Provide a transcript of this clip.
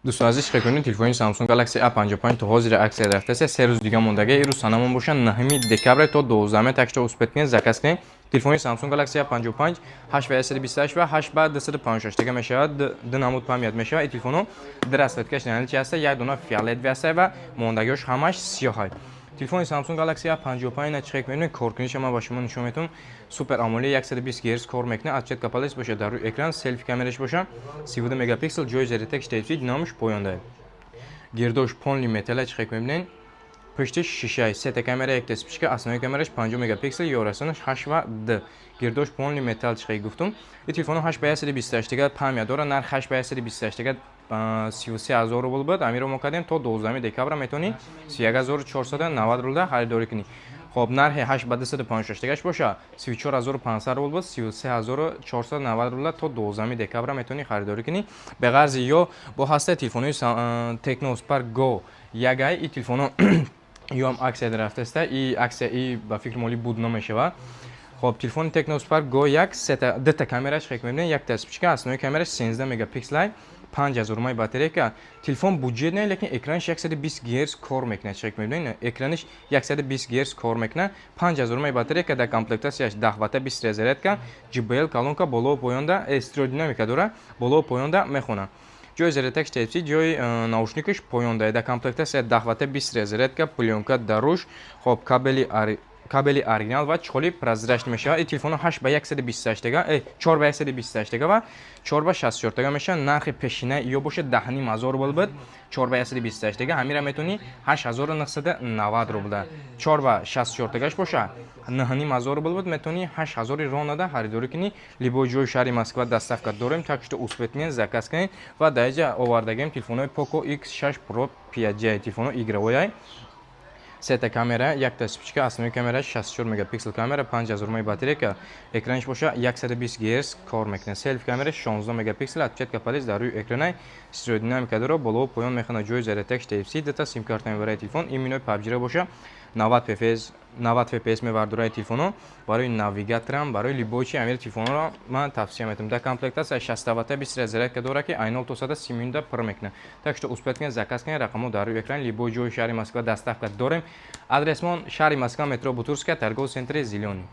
دوستان عزیز چیکار کنید تلفن سامسونگ گالاکسی A55 تو حاضر اکسیا رفته سه روز دیگه مونده این روز سنمون باشه 9 دکبر تا 12 تکش اوسپتنی زکاس کنید تلفن سامسونگ گالاکسی A55 8 و 128 و 8 بعد 256 دیگه میشه د نمود پامیت میشه این تلفنو درست کش نه چی هست یک دونه فیالت واسه و موندگیش همش سیاه. تلفن سامسونگ گالاکسی A55 نه چک می‌بینید کورکنیش ما با شما نشون میدم سوپر آمولی 120 هرتز کور میکنه از چت کپالش باشه در روی اکران سلفی کامراش باشه 32 مگاپیکسل جوی زرتک تیپی نامش پوینده گردوش پونلی متال چک می‌بینید پشتش شیشه سه تا کامera یک دسپیچ اسنای کامراش 5 مگاپیکسل یوراسونش 8 و د گردوش پونلی متال چک گفتم این تلفن 8 به 128 دیگه پام داره نرخ 8 به 128 دیگه 33000 روبل بود امیر مقدم تا 12 دکبر میتونی 31490 روبل خریداری کنی. خب نرخ 8 به 256 دیگه باشه 34500 روبل بود 33490 روبل تا 12 دکبر میتونی خریداری کنی به قرض یا با هسته تلفنی تکنو اسپارک گو یگای این تلفن یو هم عکس درفته است این عکس ای با فکر مولی بود نمیشه. خب تلفن تکنو اسپارک گو یک سه تا دو تا کامراش خیلی میبینید یک دسپیچ اسنای کامراش 13 مگاپیکسل 5000 مای باتری که تلفن بودجه نه لیکن اکرانش 120 هرتز کور میکنه چک میبینید اکرانش 120 هرتز کور میکنه 5000 مای باتری که در کامپلکتاسیاش 10 وات 20 رزرت که JBL کالونکا بالا پایوندا استرودینامیکا داره بالا پایوندا میخونه جای زرتک تیپسی جای ناوشنیکش پایوندا در کامپلکتاسیا 10 وات 20 رزرت که پلیونکا دروش خب کابلی оригинал و چخولی پرزرشت میشه این تلفن 8 به 128 دیگه 4 به 128 دیگه و 4 به 64 دیگه میشه نرخ پیشینه یا باشه 10000 روبل بود 4 به 128 دیگه همین میتونی 8990 روبل 4 به 64 دیگه باشه 9000 روبل بود میتونی 8000 روندا خریداری کنی لیبو جوی شهر مسکو دستافکا داریم تاکشت اوسپتمین زکاس کنید و دایجا آوردگیم تلفن‌های پوکو X6 Pro 5G تلفن ایگروی سه تا کامera یک دسپیچ اسنای کامera 64 مگاپیکسل کامera 5000 مای باتری که اکرانش باشه 120 هرتز کار میکنه سلف کامera 16 مگاپیکسل از چت کپالیز در روی اکران استرودینامیکا داره بالا پایین میخونه جوی زرتک تایپ سی دتا سیم کارت برای تلفن این مینوی PUBG را باشه 90 fps می‌ورداره تلفنو برای ناویگاتورم برای لیبوچی امیر تلفن را من توصیه می‌کنم در کامپلکت است 60 وات 20 رزرت که داره که اینال تو 130 میلیون پر میکنه تاکشت اوسپت کنید زکاس کنید رقمو در روی اکران لیبو جوی شهر مسکو دستافکا داریم آدرسمون شهر مسکو مترو بوتورسکا ترگو سنتر زیلونی